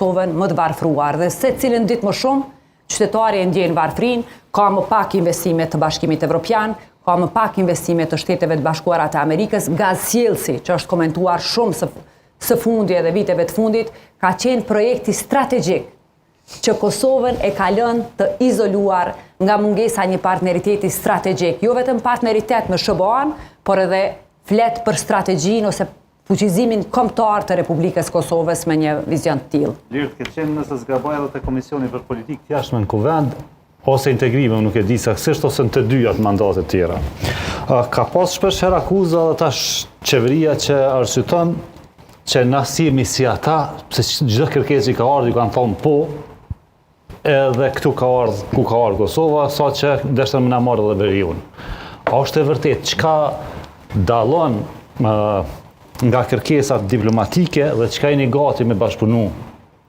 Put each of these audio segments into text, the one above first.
Kosovën më të varfruar dhe se cilën ditë më shumë, qytetari e ndjenë varfrin, ka më pak investime të Bashkimit Evropian, ka më pak investime të Shteteve të Bashkuara të Amerikës, gazsjellsi, që është komentuar shumë së fundi edhe viteve të fundit, ka qenë projekti strategjik që Kosovën e ka lënë të izoluar nga mungesa një partneriteti strategjik, jo vetëm partneritet me SBA-n, por edhe flet për strategjinë ose fuqizimin kombëtar të Republikës Kosovës me një vizion të tillë. Lirë, këtë qenë nëse zgaboj edhe të Komisioni për Politikë të Jashtme në Kuvend, ose integrime, nuk e di saksisht, ose në të dyja të mandatet tjera. Ka pas shpesh herë akuza dhe tash qeveria që arsyeton që na sihemi si ata, se çdo kërkesë që ka ardhur kanë thonë po, edhe këtu ku ka ardhur Kosova, sa që deshte më na marrë edhe veriun. A është e vërtet, çka dallon nga kërkesat diplomatike dhe çka jeni gati me bashkëpunu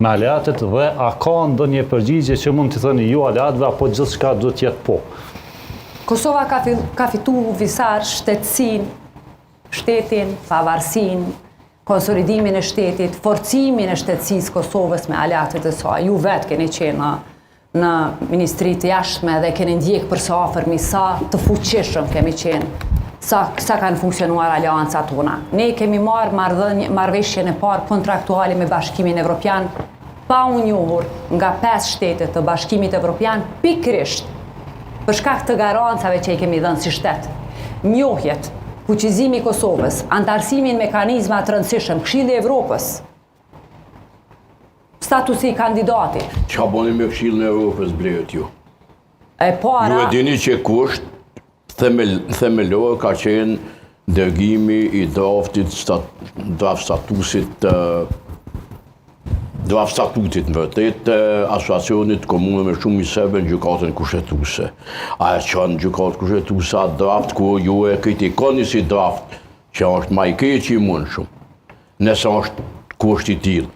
me aleatet dhe a ka ndonjë përgjigje që mund të thoni ju aleatëve apo gjithçka duhet të jetë po? Kosova ka fituar visar shtetësinë, shtetin, pavarësinë, konsolidimin e shtetit, forcimin e shtetësisë Kosovës me aleatet e saj. Ju vetë keni qenë në Ministri të Jashtme dhe keni ndjek për së afërmi sa të fuqishëm kemi qenë, sa kanë funksionuar aleancat tona. Ne kemi marrë marrëveshjen e parë kontraktuale me Bashkimin Evropian pa u njohur nga 5 shtetet të Bashkimit Evropian pikërisht për shkak të garancave që i kemi dhënë si shtet. Njohjet, fuqizimi i Kosovës, antarësimi në mekanizma të rëndësishëm, Këshilli i Evropës, statusi i kandidati. Çka bëni me Këshillin e Evropës blejët ju? E para... Ju e dini që kusht themelor ka qenë dërgimi i draftit statutit në vërtet asociacionit komunë me shumë i serbe në gjykatën kushtetuese. A e qënë gjykatë kushtetuese atë draft ku ju e kritikoni si draft që është ma i keq i mund shumë, nëse është kusht i tillë.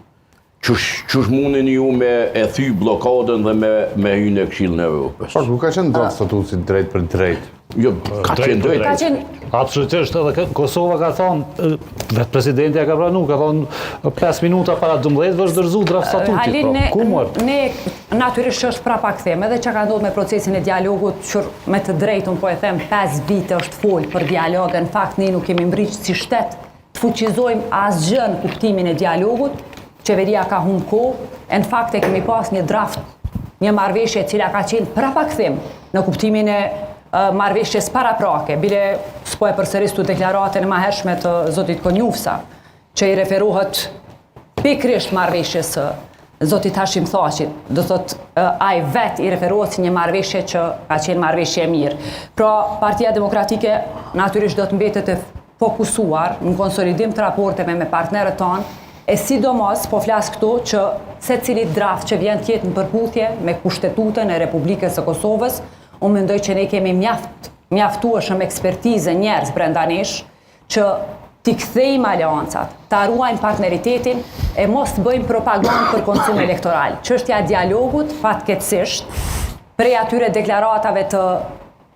Qësh mundin ju me e thy blokadën dhe me hyjnë e Këshillin e Evropës? Nuk ka qenë draft statutit drejt për drejt. Jo, ka qenë drejt. Absolutisht, edhe Kosova ka thonë, vetë presidenti ka pranu, ka thonë 5 minuta para 12 është dërzu draft statutit. Ne natyrisht është prapakthim, edhe që ka ndodhur me procesin e dialogut, që me të drejtun po e them 5 vite është folë për dialog, në fakt ne nuk kemi mbriq si shtet të fuqizojmë asgjë në kuptimin e dialogut. Qeveria ka humbur kohë, në fakt e kemi pas një draft, një marrëveshje e cila ka qenë prapakthim në kuptimin e marrëveshjes paraprake, bile s'po e përsëristu deklaratën e mahershme të zotit Konjufsa, që i referohet pikërisht marrëveshjes së zotit Hashim Thaqit, do thotë ai vetë i referohet si një marrëveshje që ka qenë marrëveshje e mirë. Pra, Partia Demokratike natyrisht do të mbetet e fokusuar në konsolidim të raporteve me partnerët tanë, e sidomos po flas këtu që secili draft që vjen tjetë në përputhje me kushtetutën e Republikës së Kosovës, unë mendoj që ne kemi mjaftueshëm ekspertizë njerëz brenda nesh që t'i kthejmë aleancat, ta ruajmë partneritetin e mos të bëjmë propagandë për konsum elektoral. Çështja e dialogut, fatkeqësisht, prej atyre deklaratave të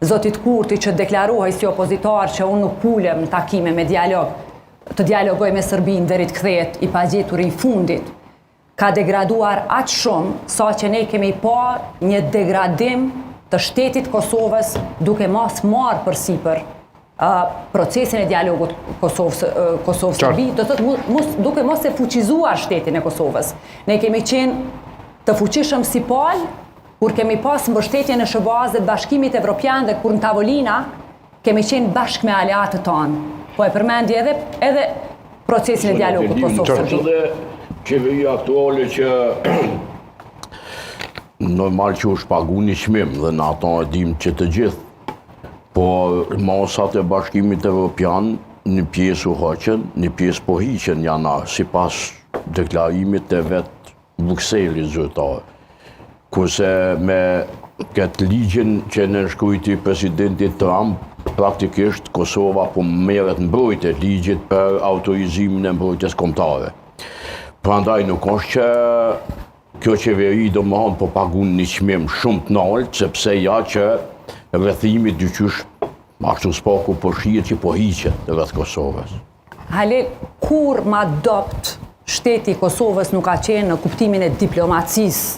zotit Kurti që deklarohej si opozitar që unë nuk ulem në takime me dialog, të dialogoj me Serbinë deri të kthehet i pagjetur i fundit, ka degraduar aq shumë sa që ne kemi pa një degradim të shtetit Kosovës duke mos marrë përsipër procesin e dialogut Kosovë-Serbi, do të thotë duke mos e fuqizuar shtetin e Kosovës. Ne kemi qenë të fuqishëm si palë kur kemi pas mbështetjen e SBA-s dhe Bashkimit Evropian dhe kur në tavolina kemi qenë bashkë me aleatët tanë. Po e përmendi edhe procesin e dialogut Kosovë-Serbi. Dhe qeveria aktuale që normal që është pagu një çmim dhe në ato e dim që të gjithë, po masat e Bashkimit Evropian një pjesë u hoqen, një pjesë po hiqen janë sipas deklarimit të vetë Brukselit zyrtar. Kurse me këtë ligjin që nënshkrujti presidenti Trump, praktikisht Kosova po merret mbrojtje ligjit për autorizimin e mbrojtjes kombëtare. Prandaj nuk është që kjo qeveri domethënë po pagun një çmim shumë të lartë, sepse ja që rrethimi dyqysh ashtu s'paku po shihet që po hiqet rreth Kosovës. Halil, kur ma dopt shteti i Kosovës nuk ka qenë në kuptimin e diplomacisë